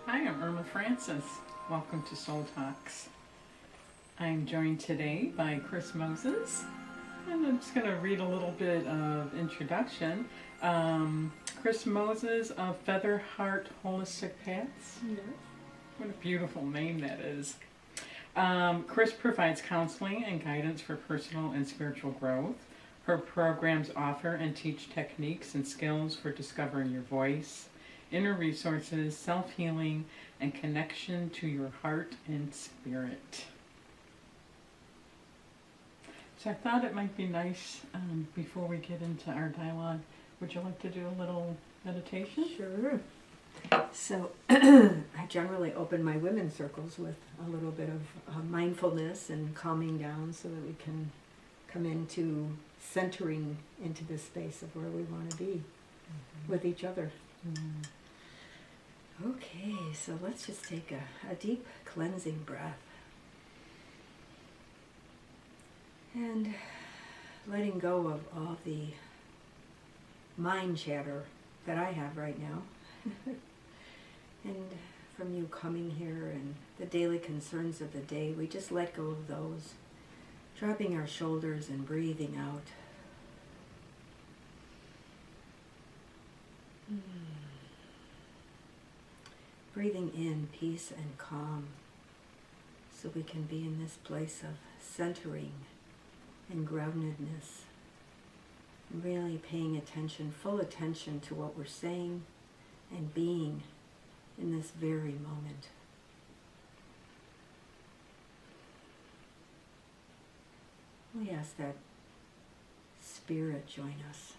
Hi, I'm Irma Francis. Welcome to Soul Talks. I'm joined today by Chris Moses, and I'm just going to read a little bit of introduction. Chris Moses of Featherheart Holistic Paths. Yes. What a beautiful name that is. Chris provides counseling and guidance for personal and spiritual growth. Her programs offer and teach techniques and skills for discovering your voice, inner resources, self-healing, and connection to your heart and spirit. So I thought it might be nice, before we get into our dialogue, would you like to do a little meditation? Sure. So I generally open my women's circles with a little bit of mindfulness and calming down so that we can come into centering into this space of where we want to be with each other. Okay, so let's just take a deep cleansing breath. And letting go of all the mind chatter that I have right now. And from you coming here and the daily concerns of the day, we just let go of those, dropping our shoulders and breathing out. Breathing in peace and calm so we can be in this place of centering and groundedness. Really paying attention, full attention to what we're saying and being in this very moment. We ask that Spirit join us.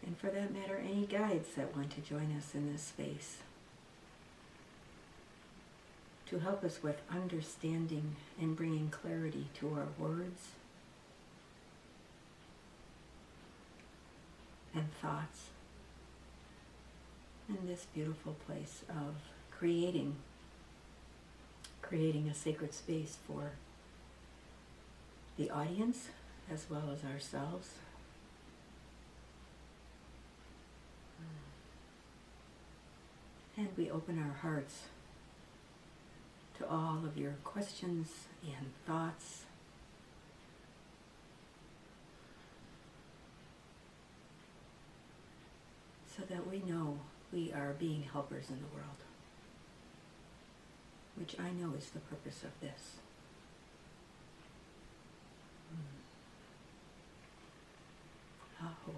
And for that matter, any guides that want to join us in this space, to help us with understanding and bringing clarity to our words and thoughts in this beautiful place of creating a sacred space for the audience as well as ourselves. And we open our hearts to all of your questions and thoughts. So that we know we are being helpers in the world, which I know is the purpose of this. Aho.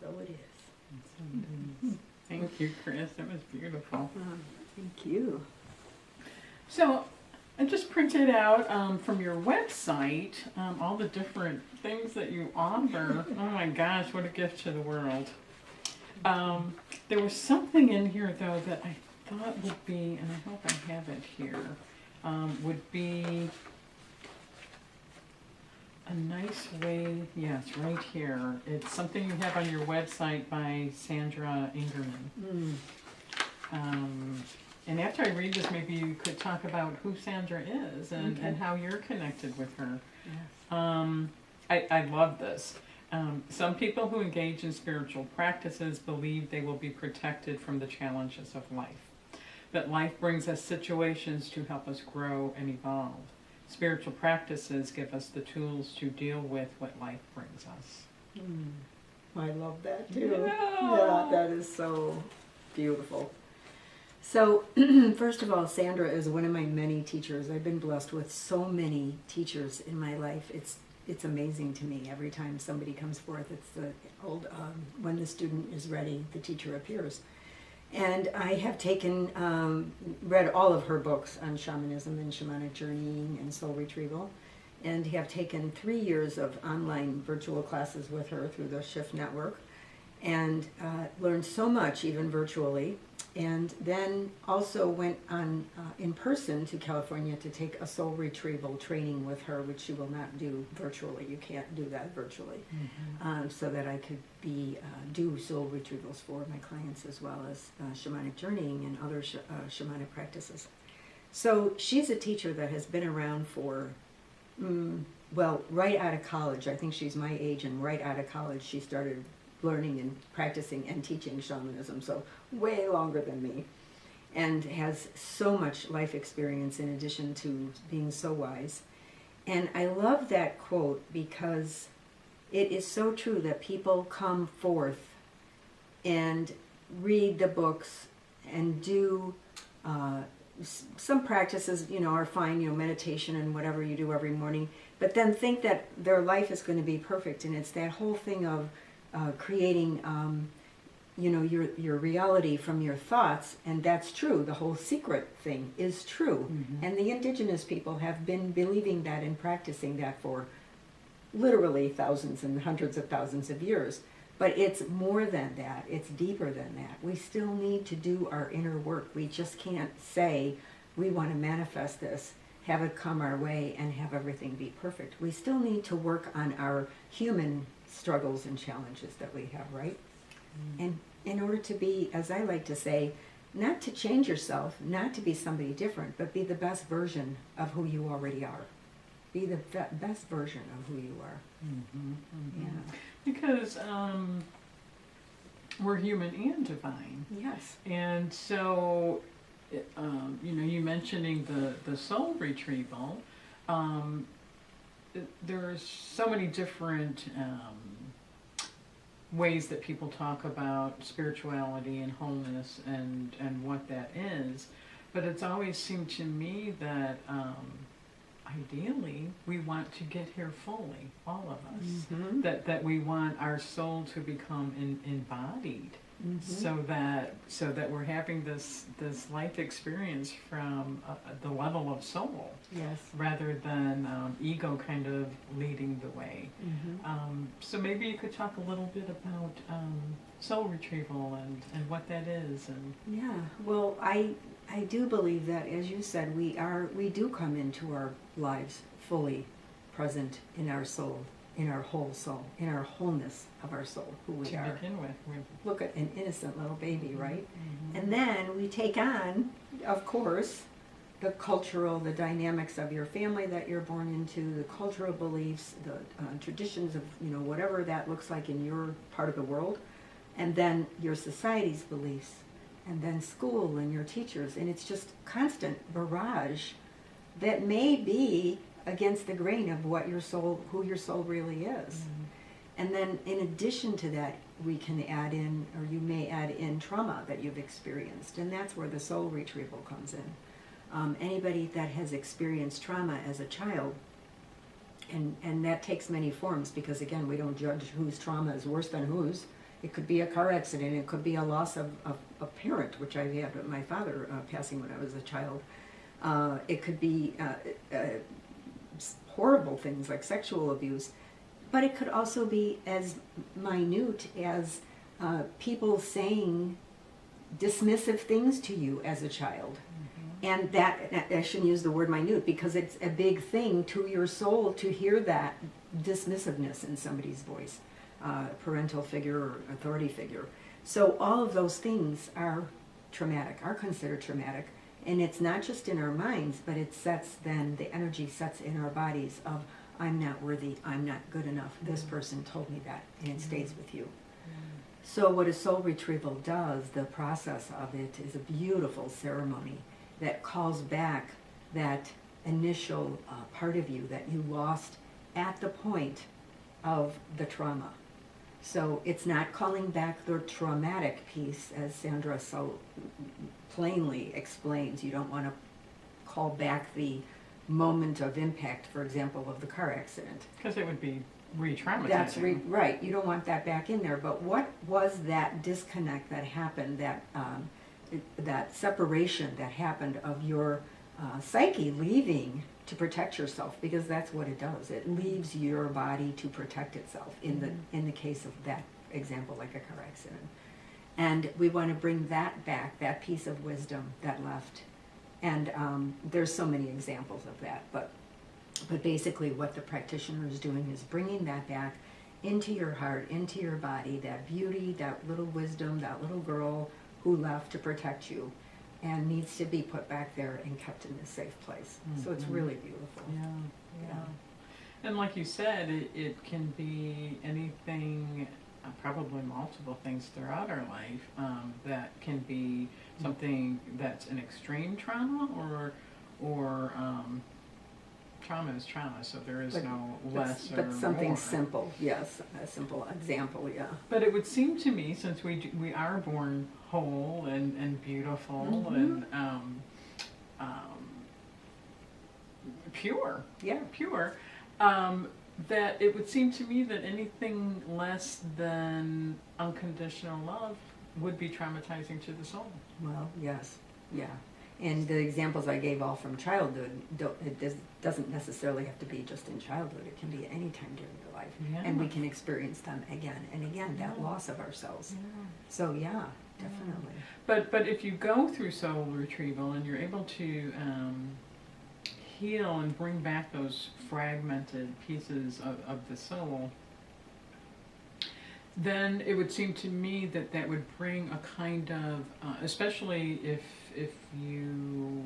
So it is. Thank you, Chris. That was beautiful. Thank you. So I just printed out from your website all the different things that you offer. Oh my gosh, what a gift to the world. There was something in here, though, that I thought would be, and I hope I have it here, would be a nice way, yes, right here. It's something you have on your website by Sandra Ingerman. And after I read this, maybe you could talk about who Sandra is and, Okay. and how you're connected with her. Yes. I love this. Some people who engage in spiritual practices believe they will be protected from the challenges of life. But life brings us situations to help us grow and evolve. Spiritual practices give us the tools to deal with what life brings us. I love that too. Yeah. Yeah, that is so beautiful. So, first of all, Sandra is one of my many teachers. I've been blessed with so many teachers in my life. It's amazing to me. Every time somebody comes forth, it's the old, when the student is ready, the teacher appears. And I have taken, read all of her books on shamanism and shamanic journeying and soul retrieval, and have taken 3 years of online virtual classes with her through the Shift Network, and learned so much, even virtually. And then also went on in person to California to take a soul retrieval training with her, which you will not do virtually. You can't do that virtually. So that I could do soul retrievals for my clients, as well as shamanic journeying and other shamanic practices. So she's a teacher that has been around for, well, right out of college. I think she's my age, and right out of college she started learning and practicing and teaching shamanism, so way longer than me, and has so much life experience in addition to being so wise. And I love that quote because it is so true that people come forth and read the books and do some practices, are fine, meditation and whatever you do every morning, but then think that their life is going to be perfect. And it's that whole thing of creating, your reality from your thoughts, and that's true. The whole secret thing is true, and the indigenous people have been believing that and practicing that for literally thousands and hundreds of thousands of years. But it's more than that. It's deeper than that. We still need to do our inner work. We just can't say we want to manifest this, have it come our way, and have everything be perfect. We still need to work on our human struggles and challenges that we have, right? And in order to be, as I like to say, not to change yourself, not to be somebody different, but be the best version of who you already are. Be the best version of who you are. Yeah. Because we're human and divine. Yes. And so, you mentioning the soul retrieval, there's so many different ways that people talk about spirituality and wholeness and what that is, but it's always seemed to me that ideally we want to get here fully, all of us, that we want our soul to become embodied, so that we're having this life experience from the level of soul, Yes. rather than ego kind of leading the way. So maybe you could talk a little bit about soul retrieval and what that is. And Yeah. Well, I do believe that, as you said, we do come into our lives fully present in our soul, in our whole soul, in our wholeness of our soul, who we are. to begin with, Look at an innocent little baby, right? And then we take on, of course, the the dynamics of your family that you're born into, the cultural beliefs, the traditions of, whatever that looks like in your part of the world, and then your society's beliefs, and then school and your teachers, and it's just constant barrage that may be against the grain of who your soul really is. And then in addition to that, we can add in, or you may add in, trauma that you've experienced, and that's where the soul retrieval comes in. Anybody that has experienced trauma as a child, and that takes many forms, because again, we don't judge whose trauma is worse than whose. It could be a car accident, it could be a loss of a parent, which I had with my father passing when I was a child. It could be horrible things like sexual abuse, but it could also be as minute as people saying dismissive things to you as a child. And that, I shouldn't use the word minute, because it's a big thing to your soul to hear that dismissiveness in somebody's voice, parental figure or authority figure. So all of those things are traumatic, are considered traumatic. And it's not just in our minds, but it sets then, the energy sets in our bodies of, I'm not worthy, I'm not good enough, this person told me that, and it stays with you. So what a soul retrieval does, the process of it, is a beautiful ceremony that calls back that initial part of you that you lost at the point of the trauma. So it's not calling back the traumatic piece, as Sandra so plainly explains. You don't want to call back the moment of impact, for example, of the car accident. Because it would be re-traumatizing. That's right. You don't want that back in there. But what was that disconnect that happened, that separation that happened of your psyche leaving to protect yourself? Because that's what it does. It leaves your body to protect itself in the case of that example, like a car accident. And we want to bring that back, that piece of wisdom that left. And there's so many examples of that, but basically what the practitioner is doing is bringing that back into your heart, into your body, that beauty, that little wisdom, that little girl who left to protect you and needs to be put back there and kept in a safe place. So it's really beautiful. Yeah. And like you said, it can be anything, probably multiple things throughout our life, that can be something that's an extreme trauma, or trauma is trauma, so there is no less or more. But something simple, yes, a simple example, yeah. But it would seem to me, since we are born whole and beautiful and pure, that it would seem to me that anything less than unconditional love would be traumatizing to the soul. Well, yes, yeah. And the examples I gave all from childhood, doesn't necessarily have to be just in childhood. It can be at any time during your life. Yeah. And we can experience them again and again, that loss of ourselves. Yeah. So yeah, definitely. But if you go through soul retrieval and you're able to heal and bring back those fragmented pieces of the soul, then it would seem to me that that would bring a kind of, especially if you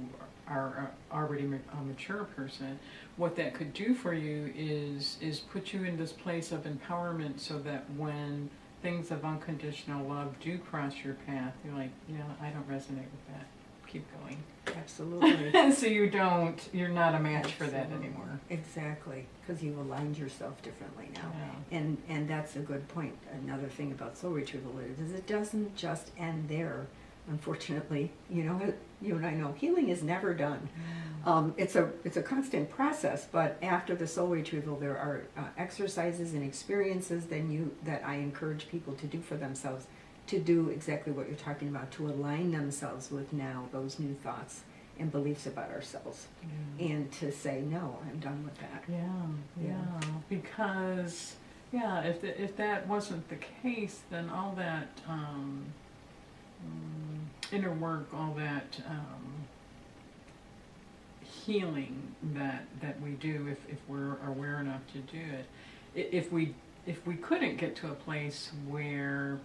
are already a mature person, what that could do for you is put you in this place of empowerment, so that when things of unconditional love do cross your path, you're like, yeah, I don't resonate with that. Keep going. Absolutely. So you're not a match for that anymore. Exactly, because you've aligned yourself differently now. Yeah. And that's a good point. Another thing about soul retrieval is it doesn't just end there. Unfortunately, you and I know healing is never done. It's a constant process. But after the soul retrieval, there are exercises and experiences that I encourage people to do for themselves, to do exactly what you're talking about, to align themselves with now those new thoughts and beliefs about ourselves, and to say, no, I'm done with that. Yeah. Because if that wasn't the case, then all that inner work, all that healing that we do, if we're aware enough to do it, if we couldn't get to a place where,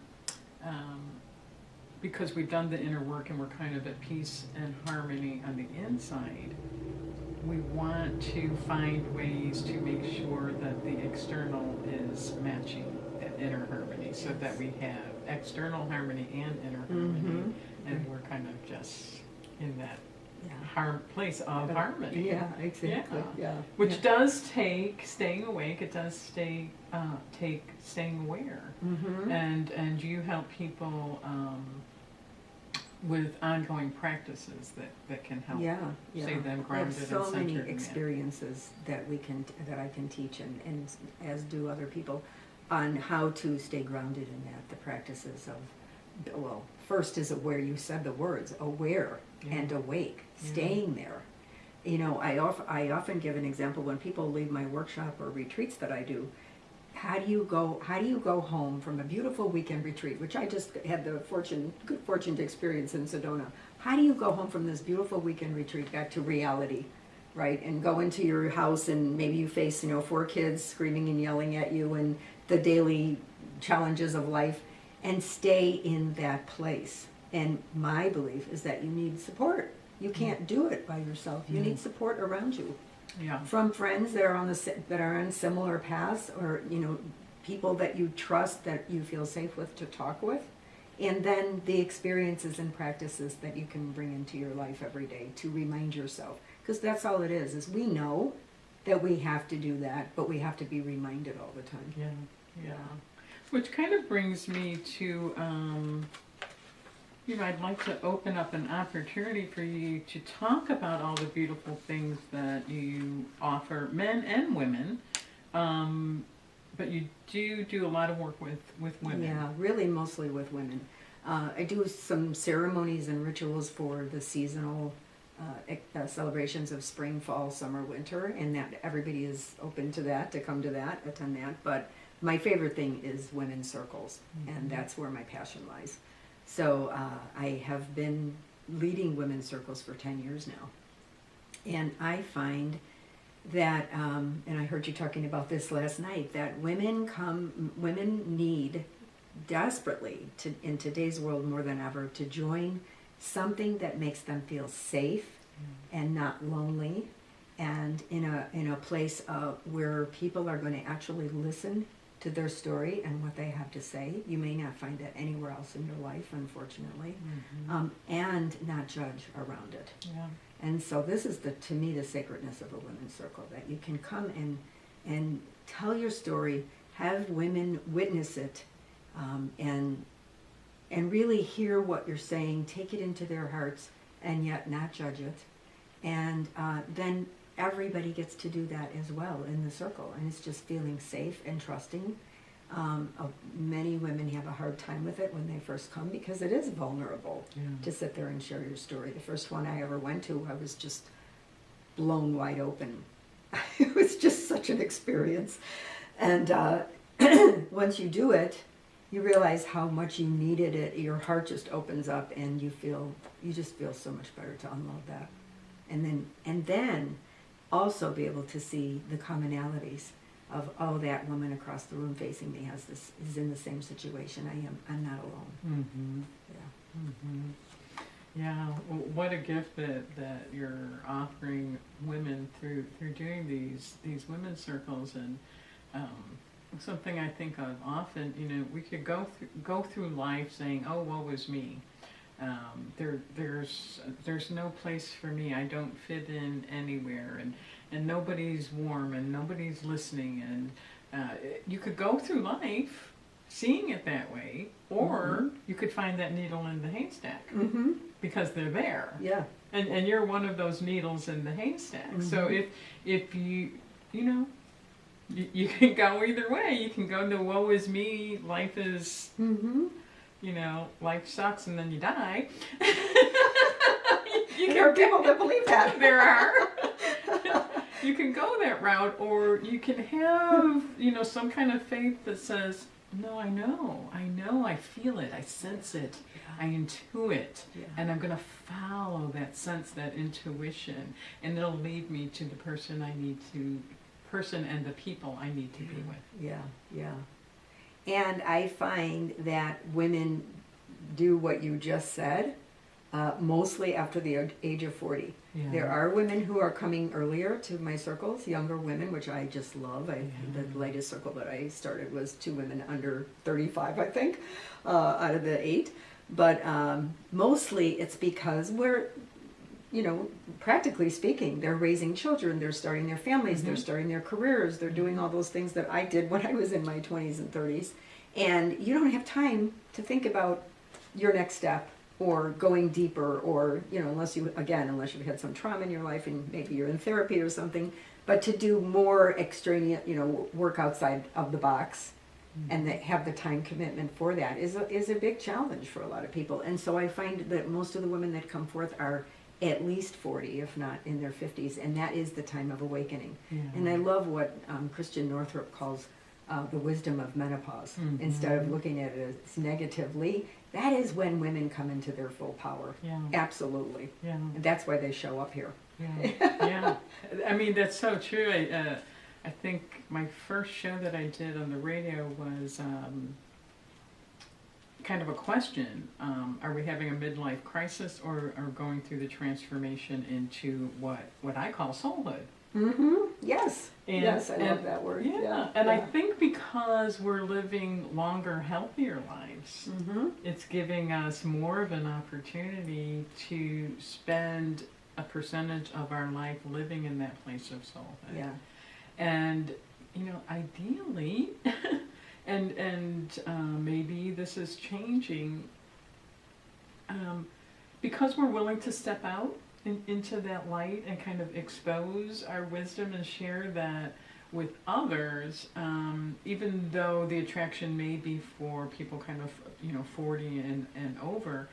because we've done the inner work and we're kind of at peace and harmony on the inside, we want to find ways to make sure that the external is matching that inner harmony, so that we have external harmony and inner harmony, and we're kind of just in that place of harmony. Yeah, exactly. Yeah. Which does take staying awake. It does take staying aware, and you help people with ongoing practices that can help stay them grounded and centered. So many experiences that I can teach, and as do other people, on how to stay grounded in that. The practices of, well, first is aware. You said the words aware and awake, staying there. I often give an example when people leave my workshop or retreats that I do. How do you go home from a beautiful weekend retreat, which I just had the good fortune to experience in Sedona? How do you go home from this beautiful weekend retreat back to reality, right? And go into your house, and maybe you face 4 kids screaming and yelling at you, and the daily challenges of life, and stay in that place. And my belief is that you need support. You can't do it by yourself. You need support around you. Yeah. From friends that are on similar paths, or people that you trust, that you feel safe with to talk with, and then the experiences and practices that you can bring into your life every day to remind yourself, because that's all it is we know that we have to do that, but we have to be reminded all the time. Yeah. Which kind of brings me to, I'd like to open up an opportunity for you to talk about all the beautiful things that you offer, men and women. But you do a lot of work with women. Yeah, really mostly with women. I do some ceremonies and rituals for the seasonal celebrations of spring, fall, summer, winter, and that everybody is open to that, to come to that, attend that. But my favorite thing is women's circles, and that's where my passion lies. So I have been leading women's circles for 10 years now. And I find that, and I heard you talking about this last night, that women need desperately, in today's world more than ever, to join something that makes them feel safe and not lonely, and in a place where people are going to actually listen to their story and what they have to say. You may not find that anywhere else in your life, unfortunately, and not judge around it. Yeah. And so this is, to me, the sacredness of a women's circle, that you can come and tell your story, have women witness it, and really hear what you're saying, take it into their hearts, and yet not judge it. And then everybody gets to do that as well in the circle, and it's just feeling safe and trusting. Many women have a hard time with it when they first come, because it is vulnerable to sit there and share your story. The first one I ever went to, I was just blown wide open. It was just such an experience. And once you do it, you realize how much you needed it. Your heart just opens up, and you just feel so much better to unload that. And then also be able to see the commonalities of, oh, that woman across the room facing me is in the same situation I am. I'm not alone. Yeah. Yeah. Well, what a gift that you're offering women through doing these women's circles, and something I think of often. We could go through life saying, "Oh, woe is me." There's no place for me. I don't fit in anywhere, and nobody's warm, and nobody's listening, and you could go through life seeing it that way, or you could find that needle in the haystack because they're there. Yeah. And you're one of those needles in the haystack. So if you can go either way. You can go to woe is me, life is life sucks, and then you die. There are people that believe that. There are. You can go that route, or you can have, some kind of faith that says, no, I know, I feel it, I sense it, I intuit, and I'm going to follow that sense, that intuition, and it'll lead me to the person and the people I need to be with. Yeah. And I find that women do what you just said, mostly after the age of 40. Yeah. There are women who are coming earlier to my circles, younger women, which I just love. The latest circle that I started was 2 women under 35, I think, out of the 8. But mostly it's because we're, practically speaking, they're raising children, they're starting their families, they're starting their careers, they're doing all those things that I did when I was in my 20s and 30s. And you don't have time to think about your next step or going deeper, or, unless you've had some trauma in your life and maybe you're in therapy or something, but to do more extraneous, work outside of the box and that have the time commitment for that is a big challenge for a lot of people. And so I find that most of the women that come forth are at least 40, if not in their 50s, and that is the time of awakening. And I love what Christian Northrup calls the wisdom of menopause. Instead of looking at it as negatively, that is when women come into their full power. Absolutely. And that's why they show up here. I mean, that's so true. I think my first show that I did on the radio was kind of a question. Are we having a midlife crisis, or are going through the transformation into what I call soulhood? Yes. Yes, I love that word. And I think because we're living longer, healthier lives, it's giving us more of an opportunity to spend a percentage of our life living in that place of soulhood. And, ideally, And maybe this is changing because we're willing to step out into that light and kind of expose our wisdom and share that with others, even though the attraction may be for people kind of 40 and over.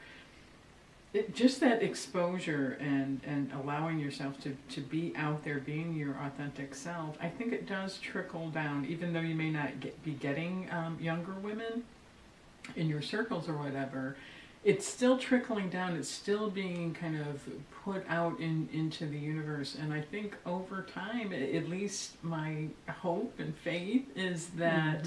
Just that exposure and allowing yourself to be out there, being your authentic self, I think it does trickle down, even though you may not be getting younger women in your circles or whatever. It's still trickling down. It's still being kind of put out into the universe. And I think over time, at least my hope and faith is that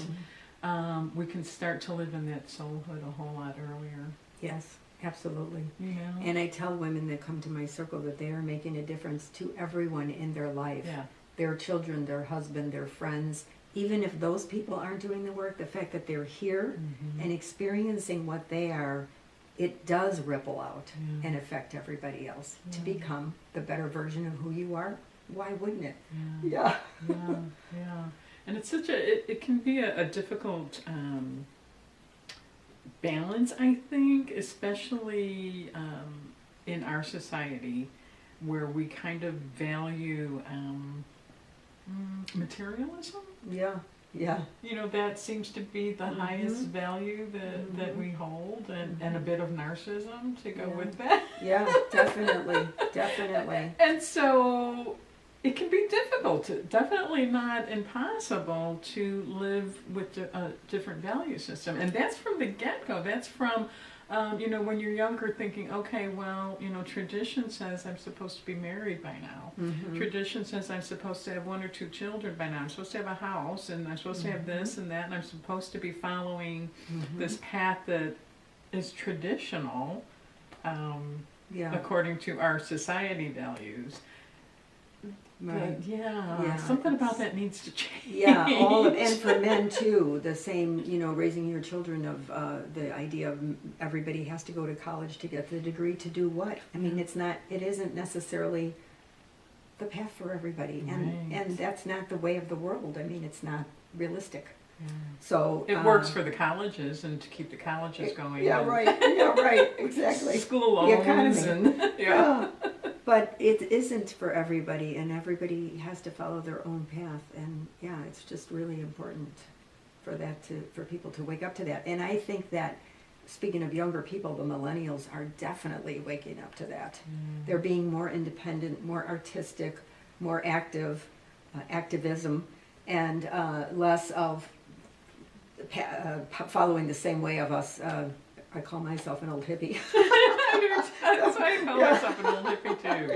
we can start to live in that soulhood a whole lot earlier. Yes, absolutely. You know? And I tell women that come to my circle that they are making a difference to everyone in their life. Yeah. Their children, their husband, their friends. Even if those people aren't doing the work, the fact that they're here and experiencing what they are, it does ripple out and affect everybody else to become the better version of who you are. Why wouldn't it? Yeah. And it's such it can be a difficult balance, I think, especially in our society where we kind of value materialism. Yeah. That seems to be the highest value that we hold, and a bit of narcissism to go with that. Yeah, definitely. And so it can be difficult, definitely not impossible, to live with a different value system. And that's from the get-go. That's from, when you're younger thinking, okay, well, tradition says I'm supposed to be married by now. Tradition says I'm supposed to have 1 or 2 children by now. I'm supposed to have a house, and I'm supposed to have this and that, and I'm supposed to be following this path that is traditional according to our society values. Right. But something about that needs to change. Yeah, and for men too, the same, raising your children of the idea of everybody has to go to college to get the degree to do what? I mean, it isn't necessarily the path for everybody, and that's not the way of the world. I mean, it's not realistic. Yeah. So it works for the colleges and to keep the colleges going. Yeah, right, exactly. School loans and But it isn't for everybody, and everybody has to follow their own path. And it's just really important for people to wake up to that. And I think that, speaking of younger people, the millennials are definitely waking up to that. They're being more independent, more artistic, more activism, and less of following the same way of us. I call myself an old hippie. That's why I call myself an old hippie too.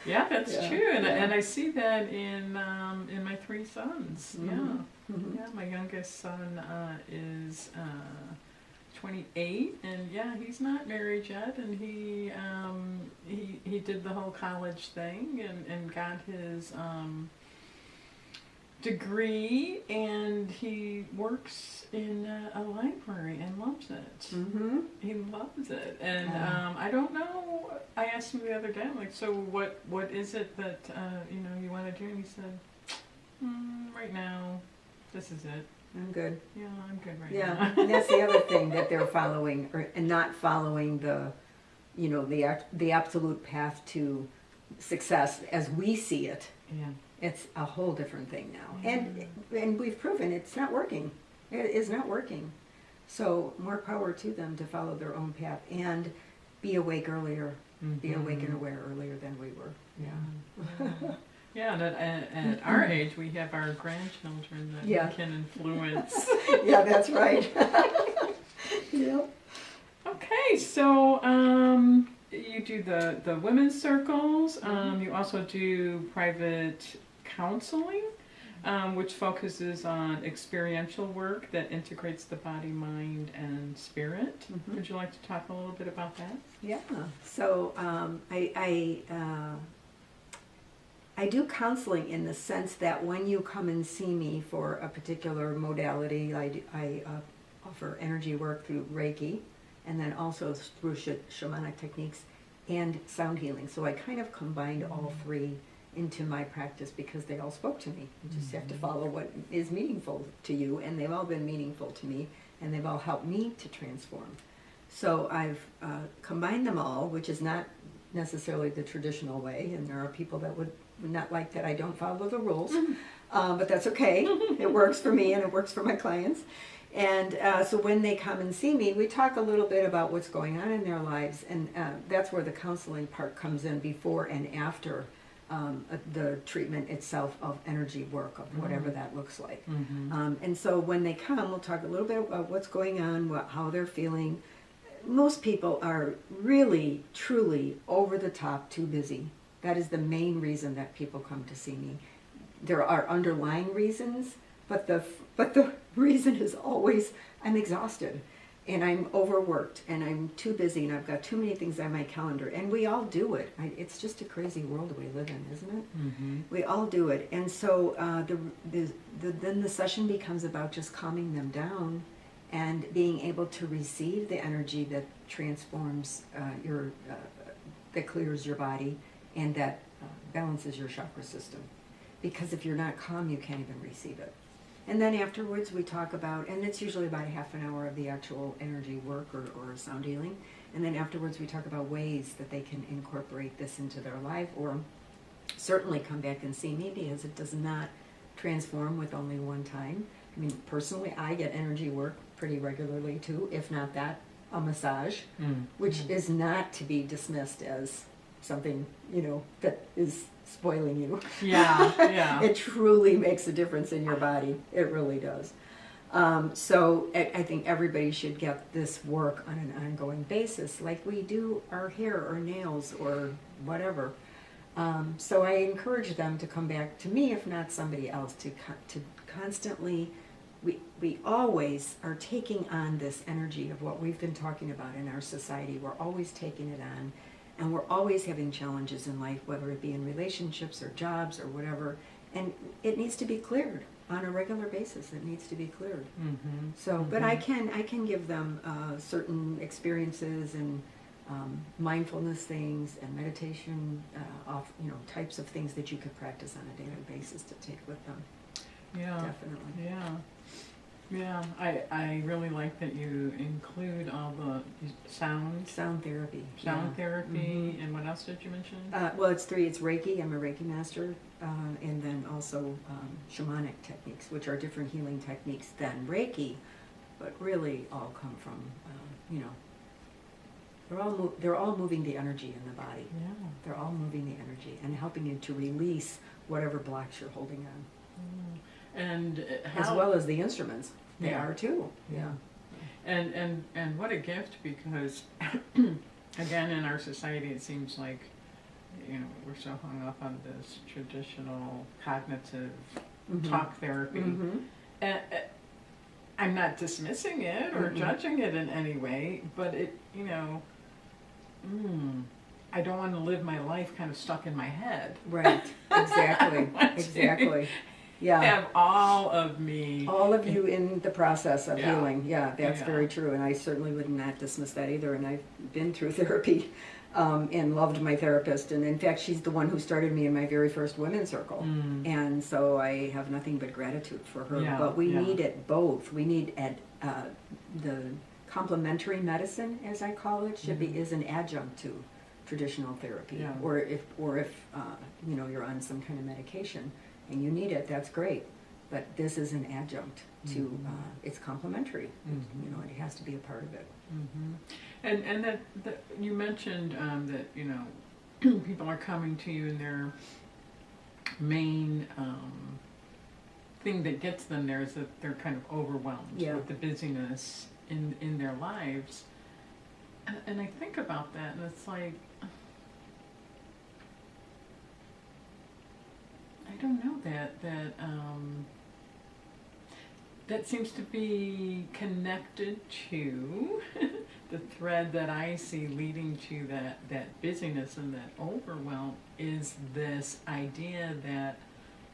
Yeah, that's true, and I see that in my 3 sons. Yeah, my youngest son is 28, and he's not married yet, and he did the whole college thing and got his degree, and he works in a library and loves it. He loves it, and I don't know. I asked him the other day, I'm like, so what is it that you want to do? And he said, right now, this is it. I'm good. Yeah, I'm good right now. Yeah, and that's the other thing that they're following, and not following the absolute path to success as we see it. Yeah. It's a whole different thing now. And we've proven it's not working. It is not working. So more power to them to follow their own path and be awake earlier, be awake and aware earlier than we were. Yeah, and at our age, we have our grandchildren that we can influence. Yeah, that's right. Yeah. Okay, so you do the women's circles. You also do private counseling, which focuses on experiential work that integrates the body, mind, and spirit. Would you like to talk a little bit about that? Yeah. So I do counseling in the sense that when you come and see me for a particular modality, I offer energy work through Reiki, and then also through shamanic techniques and sound healing. So I kind of combined all 3 into my practice because they all spoke to me. You just have to follow what is meaningful to you, and they've all been meaningful to me, and they've all helped me to transform. So I've combined them all, which is not necessarily the traditional way, and there are people that would not like that I don't follow the rules, but that's okay. It works for me and it works for my clients. And so when they come and see me, we talk a little bit about what's going on in their lives, and that's where the counseling part comes in, before and after the treatment itself of energy work, of whatever that looks like. And so when they come, we'll talk a little bit about what's going on, how they're feeling. Most people are really, truly, over the top too busy. That is the main reason that people come to see me. There are underlying reasons, but the reason is always I'm exhausted and I'm overworked and I'm too busy and I've got too many things on my calendar. And we all do it. It's just a crazy world we live in, isn't it? We all do it. And so then the session becomes about just calming them down and being able to receive the energy that transforms that clears your body and that balances your chakra system. Because if you're not calm, you can't even receive it. And then afterwards we talk about, and it's usually about a half an hour of the actual energy work or sound healing, and then afterwards we talk about ways that they can incorporate this into their life, or certainly come back and see me, because it does not transform with only one time. I mean, personally, I get energy work pretty regularly too, if not that, a massage, which is not to be dismissed as something, that is spoiling you. Yeah. It truly makes a difference in your body. It really does. So I think everybody should get this work on an ongoing basis, like we do our hair or nails or whatever. So I encourage them to come back to me, if not somebody else, to constantly. We always are taking on this energy of what we've been talking about in our society. We're always taking it on. And we're always having challenges in life, whether it be in relationships or jobs or whatever. And it needs to be cleared on a regular basis. It needs to be cleared. So, but I can give them certain experiences and mindfulness things and meditation, types of things that you could practice on a daily basis to take with them. Yeah. Definitely. Yeah, I really like that you include all the sound therapy. Therapy, and what else did you mention? Well, it's 3. It's Reiki. I'm a Reiki master, and then also shamanic techniques, which are different healing techniques than Reiki, but really all come from, they're all moving the energy in the body. Yeah. They're all moving the energy and helping you to release whatever blocks you're holding on. And how, as well as the instruments, they Yeah. are too. Yeah. And what a gift, because again, in our society it seems like we're so hung up on this traditional cognitive talk therapy. And I'm not dismissing it or judging it in any way, but it I don't want to live my life kind of stuck in my head. Right. Exactly. Yeah. Have all of you in the process of healing. Yeah, that's Yeah. very true, and I certainly would not dismiss that either. And I've been through therapy and loved my therapist, and in fact she's the one who started me in my very first women's circle, and so I have nothing but gratitude for her. Yeah, but we yeah. need it both. We need the complementary medicine, as I call it, is an adjunct to traditional therapy. Yeah. Or if you're on some kind of medication and you need it, that's great. But this is an adjunct to, it's complementary. It has to be a part of it. And that you mentioned that people are coming to you, and their main thing that gets them there is that they're kind of overwhelmed with the busyness in their lives. And I think about that, and it's like, I don't know, that seems to be connected to the thread that I see leading to that busyness and that overwhelm, is this idea that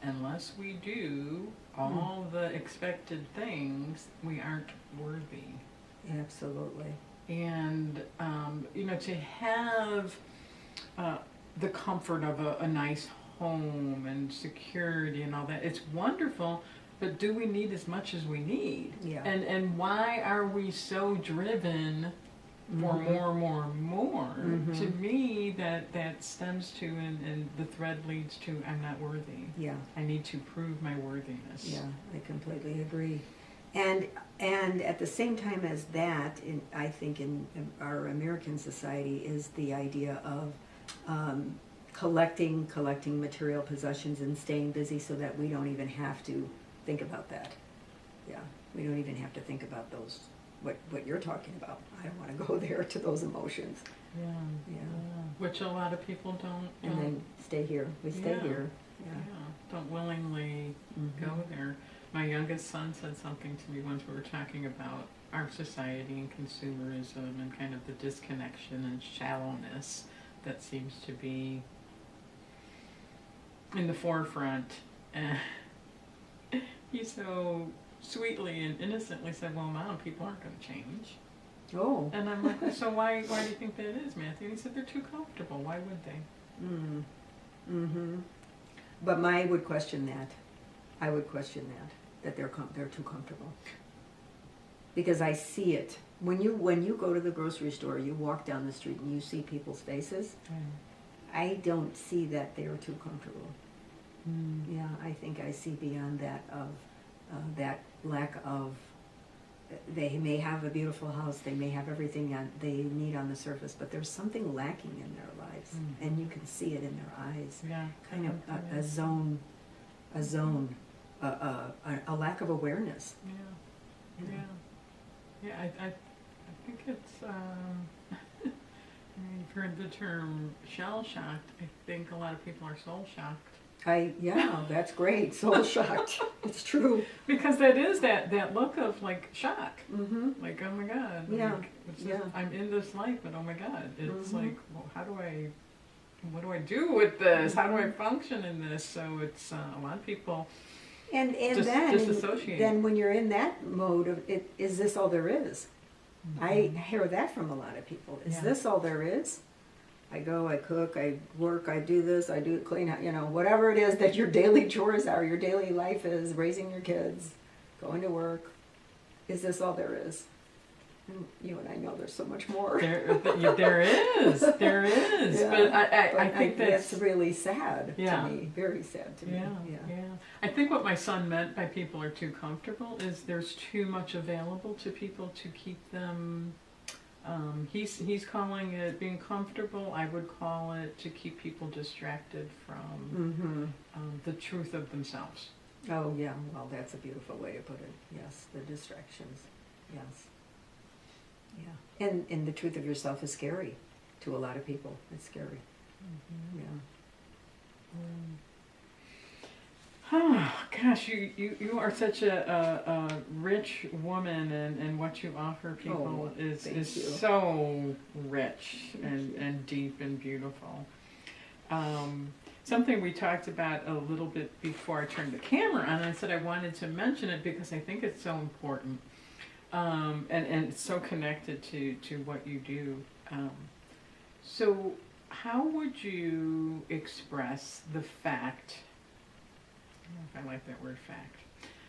unless we do all the expected things, we aren't worthy. Absolutely. And to have the comfort of a nice home and security and all that. It's wonderful, but do we need as much as we need? Yeah. And why are we so driven for more? To me, that stems to, and the thread leads to, I'm not worthy. Yeah. I need to prove my worthiness. Yeah, I completely agree. And at the same time as that, I think in our American society is the idea of collecting material possessions and staying busy so that we don't even have to think about that. Yeah, we don't even have to think about those, what you're talking about. I don't want to go there to those emotions. Yeah. Yeah. Which a lot of people don't. And then stay here. We stay Yeah. here. Yeah, Yeah. don't willingly go there. My youngest son said something to me once. We were talking about our society and consumerism and kind of the disconnection and shallowness that seems to be in the forefront. And he so sweetly and innocently said, well, Mom, people aren't going to change. Oh. And I'm like, so why do you think that is, Matthew? And he said, they're too comfortable. Why would they? But I would question that. I would question that they're too comfortable. Because I see it. When you go to the grocery store, you walk down the street and you see people's faces. I don't see that they're too comfortable. Yeah, I think I see beyond that of that lack of. They may have a beautiful house, they may have everything they need on the surface, but there's something lacking in their lives, and you can see it in their eyes. Yeah, kind of a zone, a lack of awareness. Yeah. I think it's. You've heard the term shell shocked. I think a lot of people are soul shocked. That's great. Soul shocked. It's true. Because that is that look of like shock. Like, oh my God. Yeah. Like, I'm in this life, but oh my God. It's like, well, what do I do with this? How do I function in this? So it's a lot of people and disassociate. Then when you're in that mode of it, is this all there is? I hear that from a lot of people. Is this all there is? I go, I cook, I work, I do this, I do clean, whatever it is that your daily chores are, your daily life is, raising your kids, going to work. Is this all there is? And you and I know there's so much more. There is. Yeah. But I think that's really sad Yeah. to me, very sad to me. Yeah. I think what my son meant by people are too comfortable is there's too much available to people to keep them. He's calling it being comfortable. I would call it to keep people distracted from the truth of themselves. Oh yeah, well that's a beautiful way to put it. Yes, the distractions. Yes. Yeah, and the truth of yourself is scary to a lot of people. It's scary. Yeah. Oh gosh, you are such a rich woman, and what you offer people is so rich and deep and beautiful. Something we talked about a little bit before I turned the camera on, I said I wanted to mention it because I think it's so important, and it's so connected to what you do. So how would you express the fact, I don't know if I like that word fact,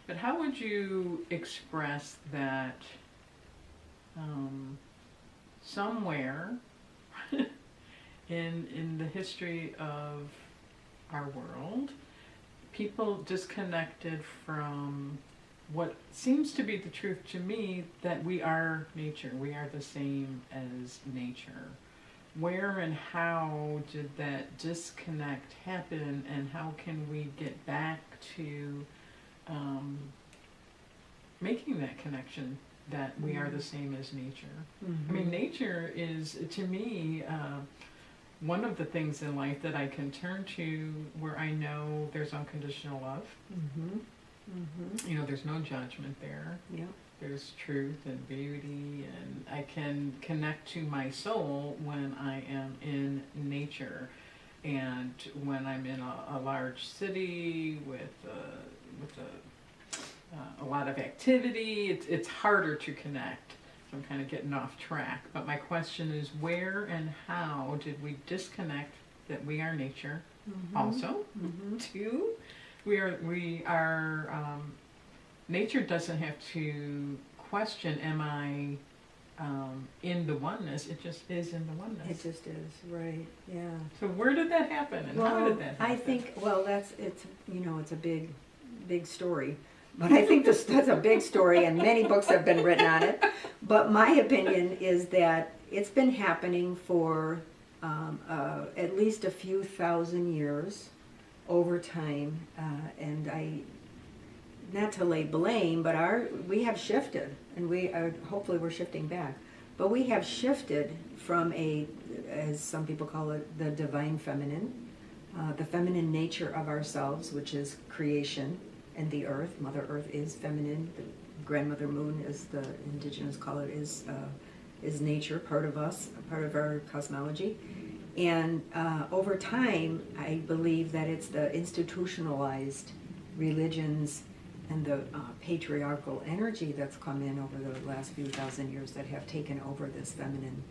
but how would you express that somewhere in the history of our world, people disconnected from what seems to be the truth to me, that we are nature, we are the same as nature. Where and how did that disconnect happen, and how can we get back to making that connection that we are the same as nature? I mean, nature is, to me, one of the things in life that I can turn to where I know there's unconditional love. There's no judgment there. Yeah. There's truth and beauty, and I can connect to my soul when I am in nature. And when I'm in a large city with a lot of activity, it's harder to connect. So I'm kind of getting off track. But my question is, where and how did we disconnect that we are nature also. Two, we are nature doesn't have to question, am I in the oneness? It just is in the oneness. It just is, right, yeah. So where did that happen, and how did that happen? I think, well, it's a big story. But I think that's a big story, and many books have been written on it. But my opinion is that it's been happening for at least a few thousand years over time, and not to lay blame, but we have shifted, and hopefully we're shifting back. But we have shifted from as some people call it, the divine feminine, the feminine nature of ourselves, which is creation and the earth. Mother Earth is feminine. The grandmother moon, as the indigenous call it, is nature, part of us, part of our cosmology. And over time, I believe that it's the institutionalized religions and the patriarchal energy that's come in over the last few thousand years that have taken over this feminine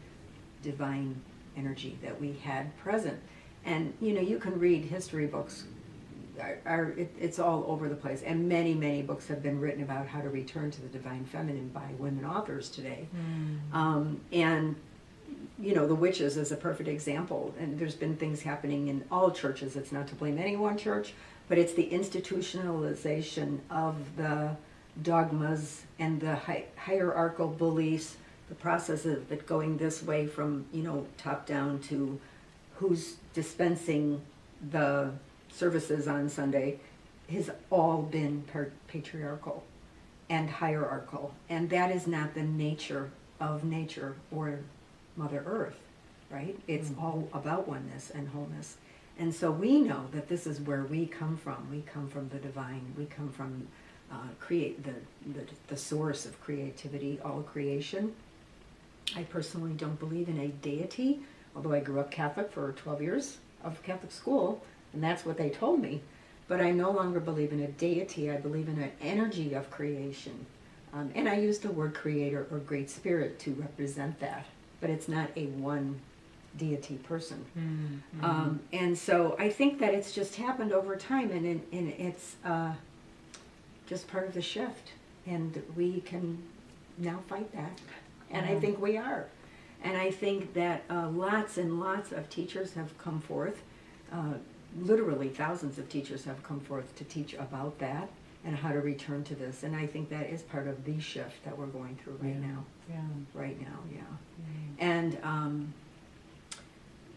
divine energy that we had present. And you can read history books, it's all over the place, and many books have been written about how to return to the divine feminine by women authors today. And the witches is a perfect example, and there's been things happening in all churches. It's not to blame any one church, but it's the institutionalization of the dogmas and the hierarchical beliefs, the process of it going this way from top down to who's dispensing the services on Sunday, has all been patriarchal and hierarchical, and that is not the nature of nature or Mother Earth, right? It's all about oneness and wholeness. And so we know that this is where we come from. We come from the divine. We come from the source of creativity, all creation. I personally don't believe in a deity, although I grew up Catholic for 12 years of Catholic school, and that's what they told me. But I no longer believe in a deity. I believe in an energy of creation. And I use the word creator or great spirit to represent that. But it's not a one deity person. And so I think that it's just happened over time, and it's just part of the shift. And we can now fight that. And I think we are. And I think that lots and lots of teachers have come forth. Literally thousands of teachers have come forth to teach about that and how to return to this. And I think that is part of the shift that we're going through right now. Right now, And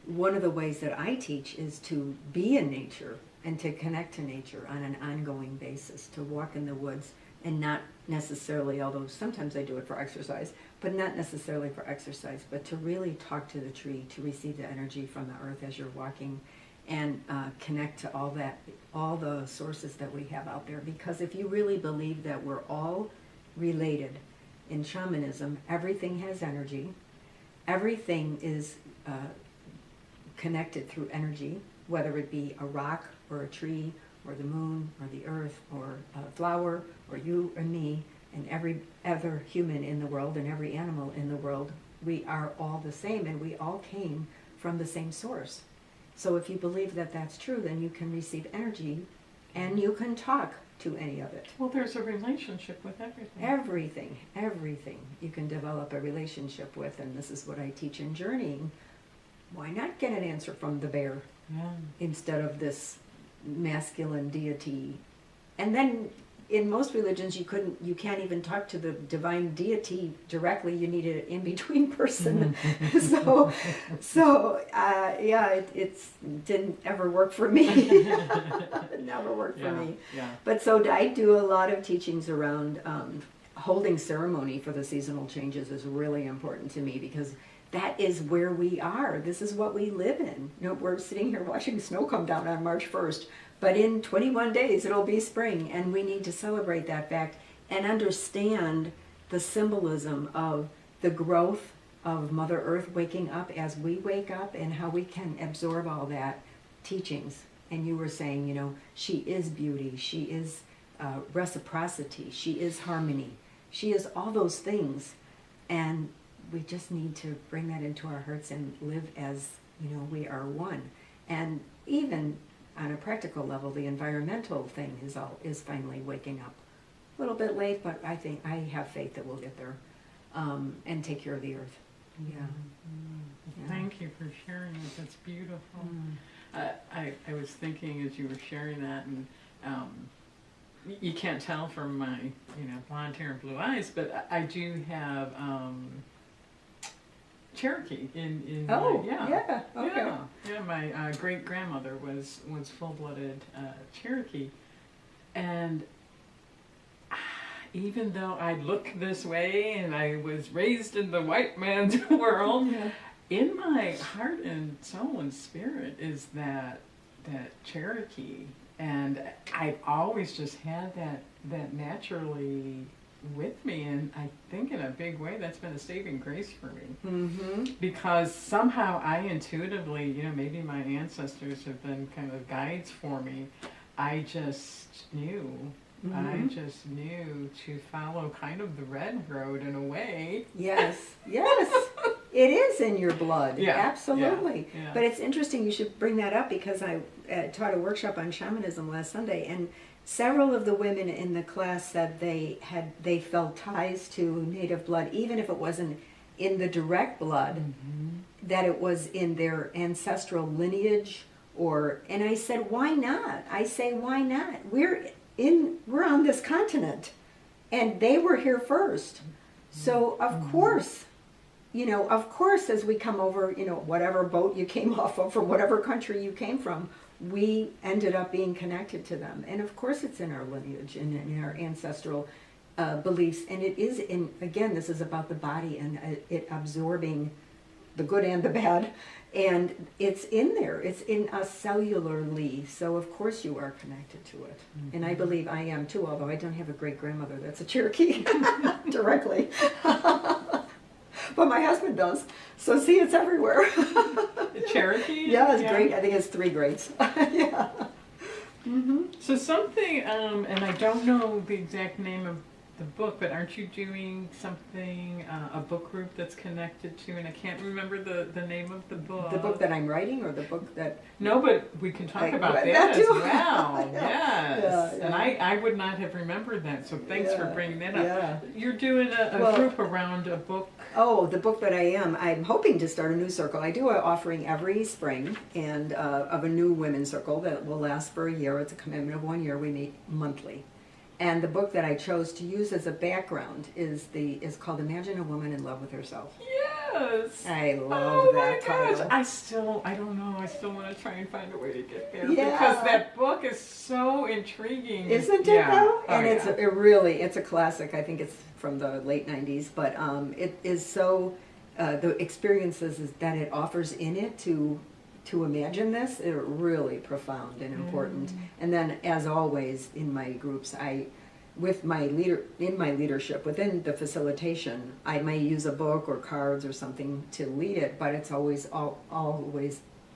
one of the ways that I teach is to be in nature and to connect to nature on an ongoing basis, to walk in the woods, and not necessarily, although sometimes I do it for exercise, but not necessarily for exercise, but to really talk to the tree, to receive the energy from the earth as you're walking, and connect to all the sources that we have out there. Because if you really believe that we're all related, in shamanism, everything has energy. Everything is connected through energy, whether it be a rock or a tree or the moon or the earth or a flower or you and me and every other human in the world and every animal in the world. We are all the same, and we all came from the same source. So if you believe that that's true, then you can receive energy and you can talk to any of it. Well, there's a relationship with everything. Everything you can develop a relationship with, and this is what I teach in journeying. Why not get an answer from the bear instead of this masculine deity? And then in most religions you can't even talk to the divine deity directly. You need an in-between person. It didn't ever work for me. It never worked for me. But so I do a lot of teachings around holding ceremony for the seasonal changes is really important to me, because that is where we are. This is what we live in. We're sitting here watching snow come down on March 1st. But in 21 days, it'll be spring, and we need to celebrate that fact and understand the symbolism of the growth of Mother Earth waking up as we wake up, and how we can absorb all that teachings. And you were saying, she is beauty, she is reciprocity, she is harmony, she is all those things. And we just need to bring that into our hearts and live as, we are one. And even on a practical level, the environmental thing is finally waking up. A little bit late, but I think I have faith that we'll get there and take care of the earth. Yeah. Yeah. Thank you for sharing it. That's beautiful. I was thinking as you were sharing that, and you can't tell from my blonde hair and blue eyes, but I do have Cherokee in Oh, my, okay. Yeah, my great grandmother was full-blooded Cherokee, and even though I look this way and I was raised in the white man's world, in my heart and soul and spirit is that Cherokee, and I've always just had that naturally with me, and I think in a big way that's been a saving grace for me. Because somehow I intuitively, maybe my ancestors have been kind of guides for me. I just knew to follow kind of the red road in a way. Yes, it is in your blood. Yeah, absolutely. yeah. But it's interesting you should bring that up, because I taught a workshop on shamanism last Sunday, and several of the women in the class said they felt ties to native blood, even if it wasn't in the direct blood, that it was in their ancestral lineage, and I said, why not? I say, why not? We're on this continent, and they were here first. So of course, as we come over, whatever boat you came off of, from whatever country you came from, we ended up being connected to them. And of course it's in our lineage and in our ancestral beliefs. And it is again, this is about the body and it absorbing the good and the bad. And it's in there. It's in us cellularly. So of course you are connected to it. And I believe I am too, although I don't have a great-grandmother that's a Cherokee directly. But my husband does. So see, it's everywhere. Cherokee? Yeah, it's great. I think it's 3 grades. Yeah. So something, and I don't know the exact name of the book, but aren't you doing something, a book group that's connected to, and I can't remember the name of the book. The book that I'm writing, or the book that... No, but we can talk about that as well. Yes. And I would not have remembered that, so thanks for bringing that up. Yeah. You're doing a group around a book. Oh, the book that I'm hoping to start a new circle. I do an offering every spring, and of a new women's circle that will last for a year. It's a commitment of 1 year. We meet monthly. And the book that I chose to use as a background is called Imagine a Woman in Love with Herself. Yes. I love that title. I don't know, I still want to try and find a way to get there. Yeah. Because that book is so intriguing. Isn't it though? And it's a classic. I think it's from the late 90s, but it is so, the experiences that it offers in it to imagine this are really profound and important. And then, as always, in my groups, in my leadership, within the facilitation, I may use a book or cards or something to lead it, but it's always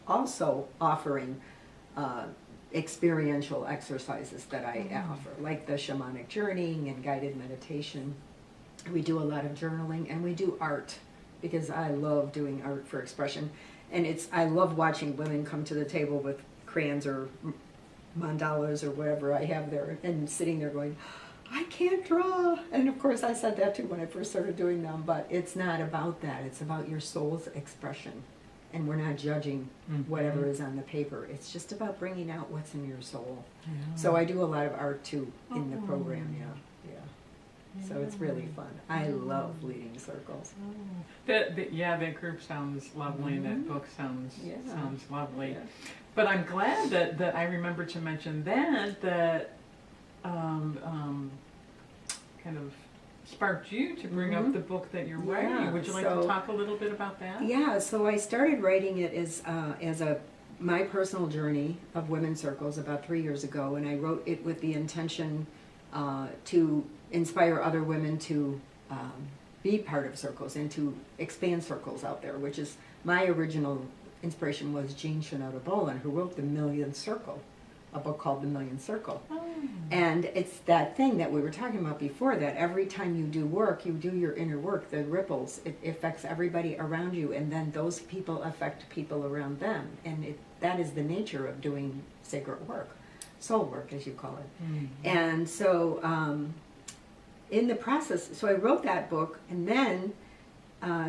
also offering experiential exercises that I offer, like the shamanic journeying and guided meditation. We do a lot of journaling, and we do art, because I love doing art for expression. And I love watching women come to the table with crayons or mandalas or whatever I have there, and sitting there going, I can't draw. And of course I said that too when I first started doing them, but it's not about that. It's about your soul's expression. And we're not judging whatever is on the paper. It's just about bringing out what's in your soul. Yeah. So I do a lot of art too in the program, yeah. So it's really fun. I love leading circles. That group sounds lovely, and that book sounds lovely. Yeah. But I'm glad that I remembered to mention that kind of sparked you to bring up the book that you're writing. Would you like to talk a little bit about that? Yeah, so I started writing it as my personal journey of women's circles about 3 years ago, and I wrote it with the intention to inspire other women to be part of circles and to expand circles out there, which is my original inspiration was Jean Shinoda Bolen, who wrote The Million Circle, a book called The Million Circle. And it's that thing that we were talking about before, that every time you do work, you do your inner work, the ripples, it affects everybody around you, and then those people affect people around them. And that is the nature of doing sacred work, soul work, as you call it. Mm-hmm. And so in the process, so I wrote that book, and then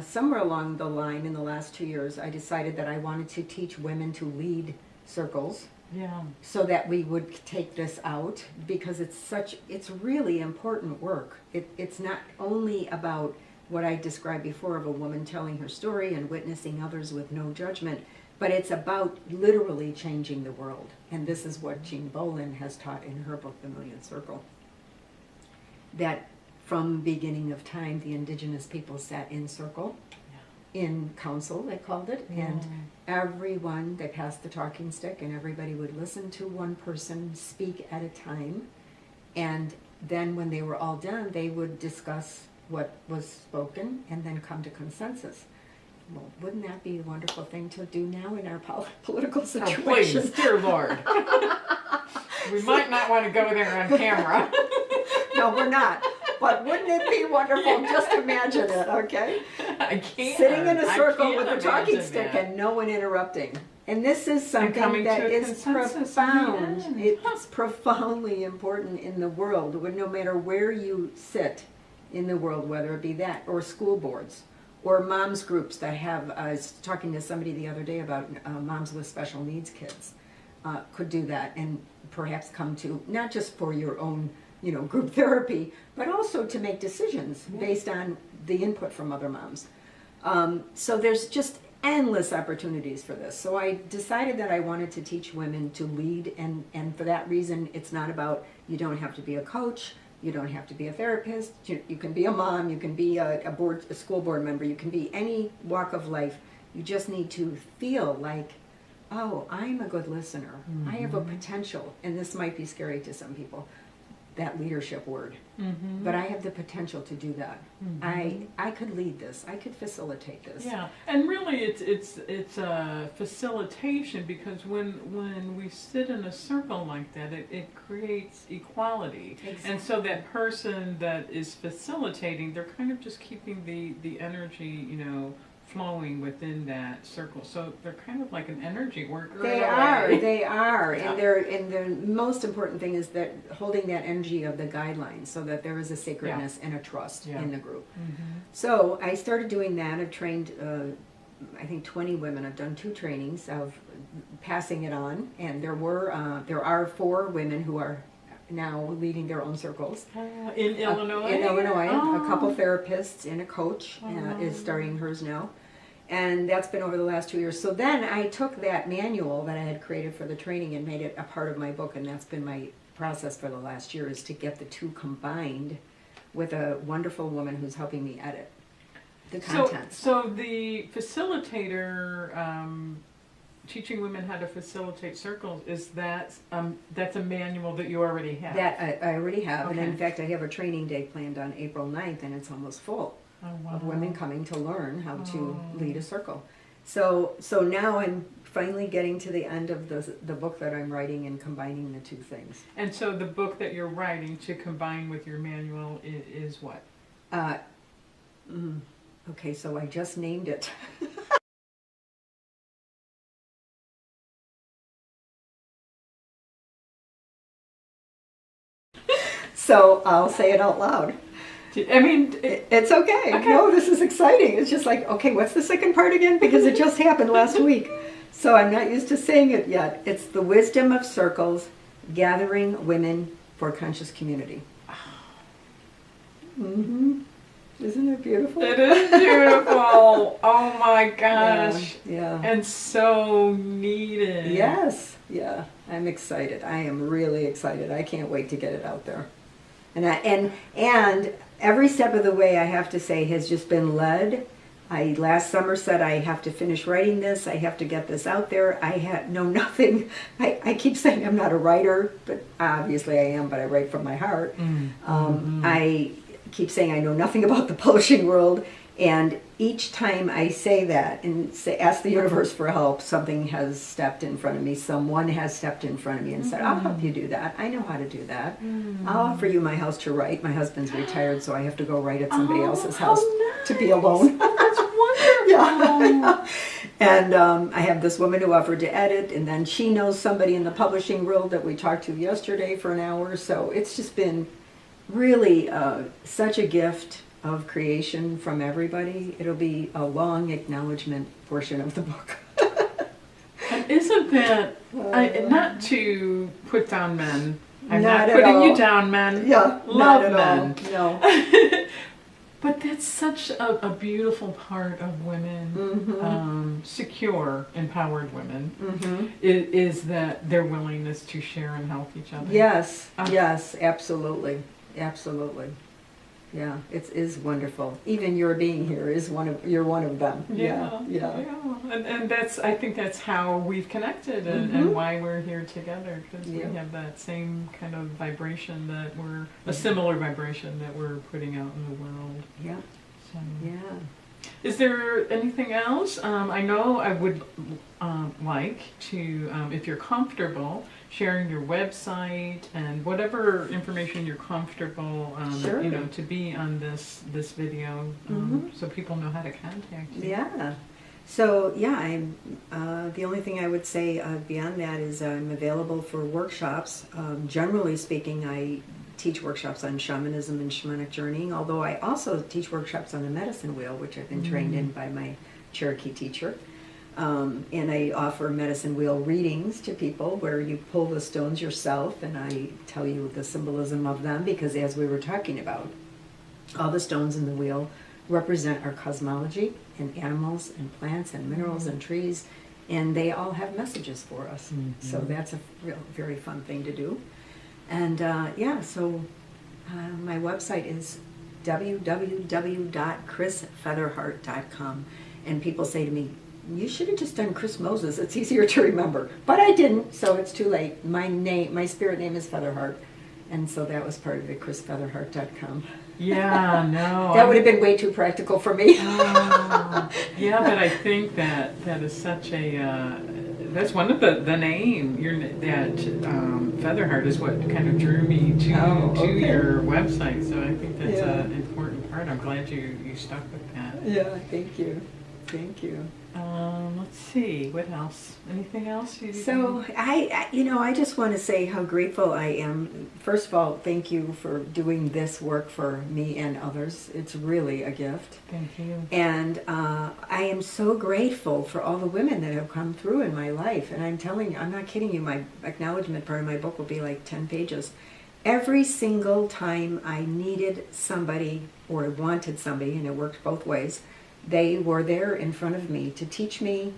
somewhere along the line in the last 2 years, I decided that I wanted to teach women to lead circles. Yeah. So that we would take this out, because it's really important work. It's not only about what I described before of a woman telling her story and witnessing others with no judgment, but it's about literally changing the world. And this is what Jean Bolin has taught in her book, The Millionth Circle. That from beginning of time, the indigenous people sat in circle, in council, they called it, and everyone, they passed the talking stick, and everybody would listen to one person speak at a time, and then when they were all done, they would discuss what was spoken and then come to consensus. Well, wouldn't that be a wonderful thing to do now in our political situation? Oh, please, dear Lord. We might not want to go there on camera. No, we're not. But wouldn't it be wonderful? Just imagine it, okay? I can't. Sitting in a circle with a imagine talking stick that. and no one interrupting. And this is something that is profound. It's profoundly important in the world. No matter where you sit in the world, whether it be that or school boards or moms groups that have, I was talking to somebody the other day about moms with special needs kids, could do that and perhaps come to, not just for your own group therapy, but also to make decisions based on the input from other moms. So there's just endless opportunities for this. So I decided that I wanted to teach women to lead, and for that reason, it's not about, you don't have to be a coach, you don't have to be a therapist, you can be a mom, you can be a school board member, you can be any walk of life. You just need to feel like, oh, I'm a good listener. Mm-hmm. I have a potential, and this might be scary to some people, that leadership word. Mm-hmm. But I have the potential to do that. Mm-hmm. I could lead this. I could facilitate this. Yeah, and really it's a facilitation, because when we sit in a circle like that, it creates equality. Exactly. And so that person that is facilitating, they're kind of just keeping the energy, flowing within that circle. So they're kind of like an energy worker. They are. Yeah. And the most important thing is that holding that energy of the guidelines, so that there is a sacredness and a trust in the group. Mm-hmm. So I started doing that. I've trained, I think 20 women. I've done 2 trainings of passing it on, and there are 4 women who are now leading their own circles. In Illinois? In Illinois. Oh. A couple therapists and a coach is starting hers now. And that's been over the last 2 years. So then I took that manual that I had created for the training and made it a part of my book, and that's been my process for the last year, is to get the 2 combined with a wonderful woman who's helping me edit the contents. So the facilitator, teaching women how to facilitate circles, is that's a manual that you already have? That I already have, okay. And in fact I have a training day planned on April 9th, and it's almost full of women coming to learn how to lead a circle. So now I'm finally getting to the end of the book that I'm writing and combining the 2 things. And so the book that you're writing to combine with your manual is what? Okay, so I just named it. So I'll say it out loud. I mean, it's okay. No, this is exciting. It's just like, okay, what's the second part again? Because it just happened last week. So I'm not used to saying it yet. It's The Wisdom of Circles, Gathering Women for Conscious Community. Mm-hmm. Isn't it beautiful? It is beautiful. Oh my gosh. Yeah. And so needed. Yes. Yeah. I'm excited. I am really excited. I can't wait to get it out there. And every step of the way, I have to say, has just been led. I last summer said I have to finish writing this. I have to get this out there. I know nothing. I keep saying I'm not a writer, but obviously I am. But I write from my heart. I keep saying I know nothing about the publishing world, and each time I say that and ask the universe for help, something has stepped in front of me. Someone has stepped in front of me and said, I'll help you do that. I know how to do that. I'll offer you my house to write. My husband's retired, so I have to go write at somebody else's house to be alone. That's wonderful. Yeah. And I have this woman who offered to edit, and then she knows somebody in the publishing world that we talked to yesterday for an hour. So it's just been really such a gift of creation from everybody. It'll be a long acknowledgement portion of the book. And isn't that, not to put down men, I'm Not not at putting all. you down, men. Yeah, Love not at men. all. No. But that's such a beautiful part of women, secure, empowered women, is that their willingness to share and help each other. Yes, yes, absolutely, absolutely. Yeah, it is wonderful. Even your being here is you're one of them. Yeah, yeah. And that's, I think that's how we've connected and why we're here together, because we have that same kind of vibration a similar vibration that we're putting out in the world. Yeah. So. Yeah. Is there anything else? I know I would like to, if you're comfortable, sharing your website and whatever information you're comfortable, Sure. to be on this video, so people know how to contact you. Yeah. So yeah, I'm. The only thing I would say beyond that is I'm available for workshops. Generally speaking, I teach workshops on shamanism and shamanic journeying. Although I also teach workshops on the medicine wheel, which I've been trained in by my Cherokee teacher. And I offer medicine wheel readings to people where you pull the stones yourself, and I tell you the symbolism of them, because as we were talking about, all the stones in the wheel represent our cosmology and animals and plants and minerals and trees, and they all have messages for us. So that's a very fun thing to do. And so my website is www.chrisfeatherheart.com, and people say to me, you should have just done Chris Moses, it's easier to remember. But I didn't, so it's too late. My spirit name is Featherheart, and so that was part of it, chrisfeatherheart.com. Yeah, no. That would have been way too practical for me. Yeah, but I think that is such that's one of the name, Featherheart is what kind of drew me to your website, so I think that's an important part. I'm glad you stuck with that. Yeah, thank you. Thank you. Let's see, what else? Anything else? So I just want to say how grateful I am. First of all, thank you for doing this work for me and others. It's really a gift. Thank you. And I am so grateful for all the women that have come through in my life. And I'm telling you, I'm not kidding you, my acknowledgement part of my book will be like 10 pages. Every single time I needed somebody or wanted somebody, and it worked both ways, they were there in front of me to teach me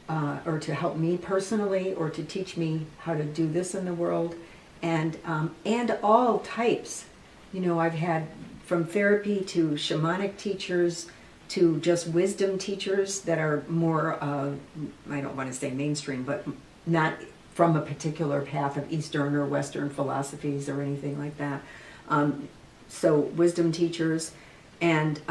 or to help me personally, or to teach me how to do this in the world, and all types. I've had from therapy to shamanic teachers to just wisdom teachers that are more, I don't want to say mainstream, but not from a particular path of Eastern or Western philosophies or anything like that. So wisdom teachers and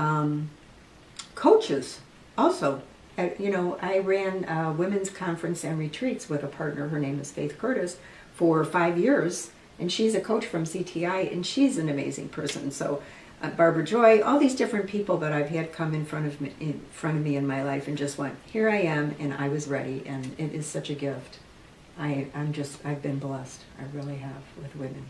coaches also. I ran women's conference and retreats with a partner. Her name is Faith Curtis for 5 years, and she's a coach from CTI, and she's an amazing person. So Barbara Joy, all these different people that I've had come in front of me in my life, and just went, here I am, and I was ready, and it is such a gift. I've been blessed. I really have, with women.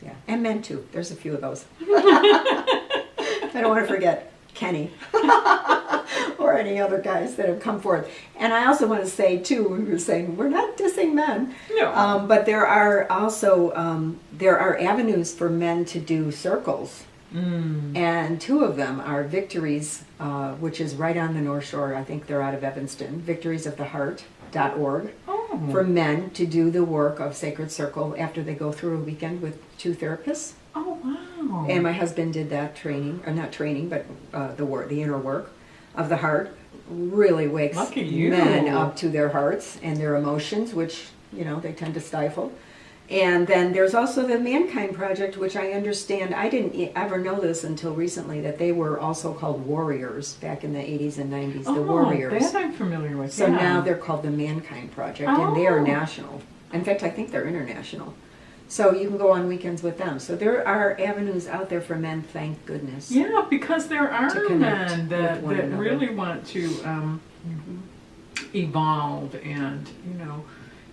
Yeah, and men too. There's a few of those. I don't want to forget Kenny or any other guys that have come forth. And I also want to say too, we were saying we're not dissing men. No. But there are also there are avenues for men to do circles. And 2 of them are Victories, which is right on the North Shore. I think they're out of Evanston. victoriesoftheheart.org. For men to do the work of Sacred Circle after they go through a weekend with 2 therapists. Oh, wow. And my husband did that training, or not training, but the inner work of the heart. Really wakes men up to their hearts and their emotions, which, they tend to stifle. And then there's also the Mankind Project, which I understand, I didn't ever know this until recently, that they were also called warriors back in the 80s and 90s, the warriors. That I'm familiar with. So now they're called the Mankind Project, and they are national. In fact, I think they're international. So you can go on weekends with them. So there are avenues out there for men, thank goodness. Yeah, because there are connect men with that, one that another. really want to Mhm. evolve, and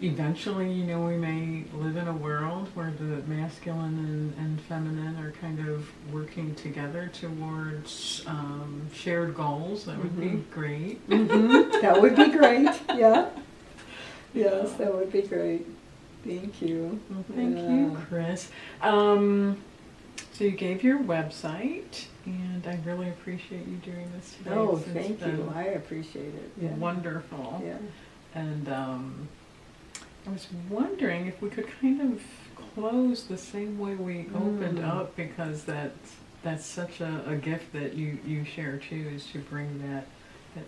eventually, we may live in a world where the masculine and feminine are kind of working together towards shared goals. That would be great. That would be great. Yeah. Yes, that would be great. Thank you. Well, thank you, Chris. So you gave your website, and I really appreciate you doing this today. Oh, It's thank been you. I appreciate it. Yeah. wonderful. Yeah. And I was wondering if we could kind of close the same way we opened up, because that's such a gift that you share too, is to bring that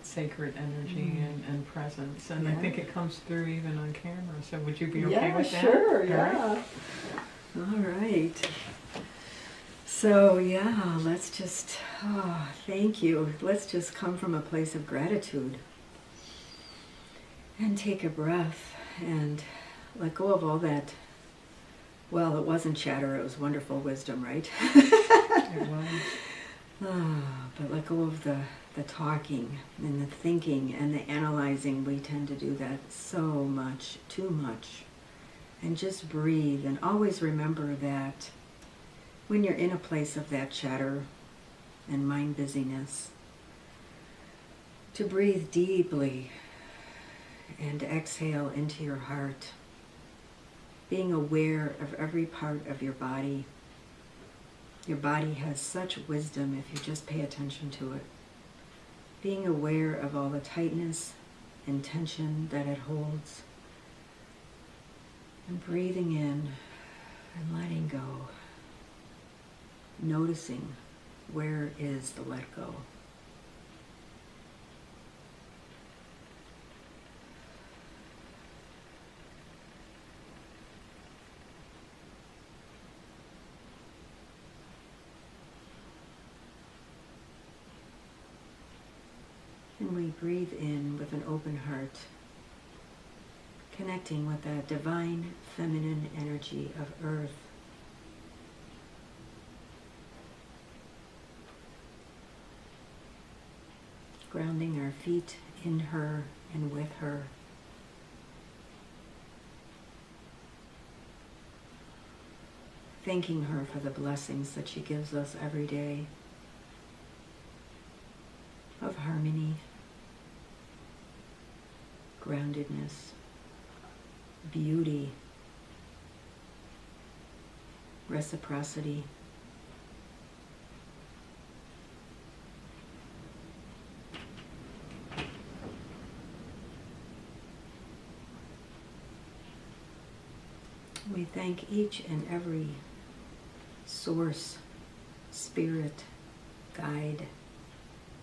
sacred energy and presence. And I Yeah. think it comes through even on camera. So would you be okay with that? Sure, All yeah. right. All right. So, let's just, thank you. Let's just come from a place of gratitude and take a breath and let go of all that. Well, it wasn't chatter, it was wonderful wisdom, right? It was. But let go of the talking and the thinking and the analyzing. We tend to do that so much, too much. And just breathe, and always remember that when you're in a place of that chatter and mind busyness, to breathe deeply and exhale into your heart, being aware of every part of your body. Your body has such wisdom if you just pay attention to it. Being aware of all the tightness and tension that it holds. And breathing in and letting go. Noticing where is the let go. And we breathe in with an open heart, connecting with that divine feminine energy of earth. Grounding our feet in her and with her. Thanking her for the blessings that she gives us every day of harmony, groundedness, beauty, reciprocity. We thank each and every source, spirit, guide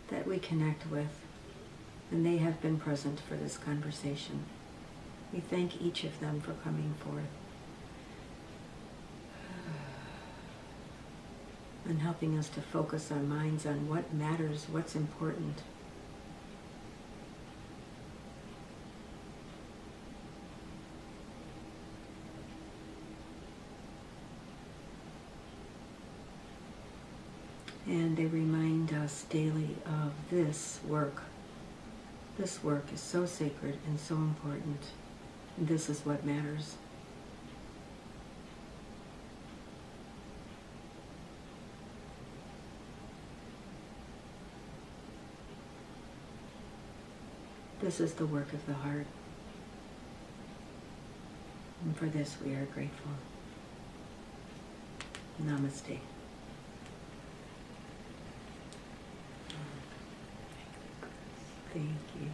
that we connect with, and they have been present for this conversation. We thank each of them for coming forth and helping us to focus our minds on what matters, what's important. And they remind us daily of this work. This work is so sacred and so important. And this is what matters. This is the work of the heart. And for this we are grateful. Namaste. Thank you.